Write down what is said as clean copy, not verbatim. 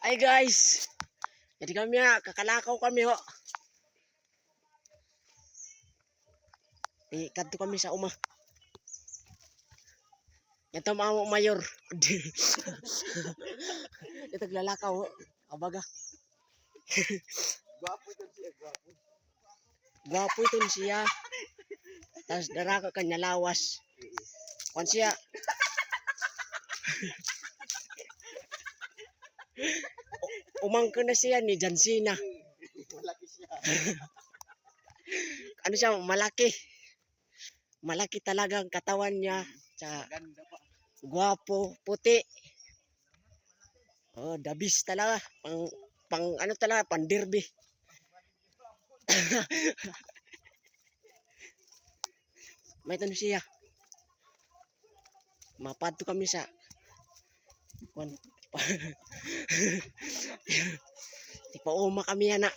Ay guys, jadi kami ya, kakalakaw kami ho. Kadto kami sa uma. Ito mga mayor. Ito glalakaw ho. Abaga. Gwapo ito siya, gwapo. Gwapo ito siya. Tapos daraka kanya lawas. Kwan siya. Umangko na siya ni Jansina. Malaki siya. Ano siya, malaki. Malaki talaga ang katawan niya. Tsaka Ganda pa. gwapo, puti. Oh, dabis talaga. Pang ano talaga, pang derby. May tanong siya. Mapadto kami sa kwan. Di pa uma kami yana.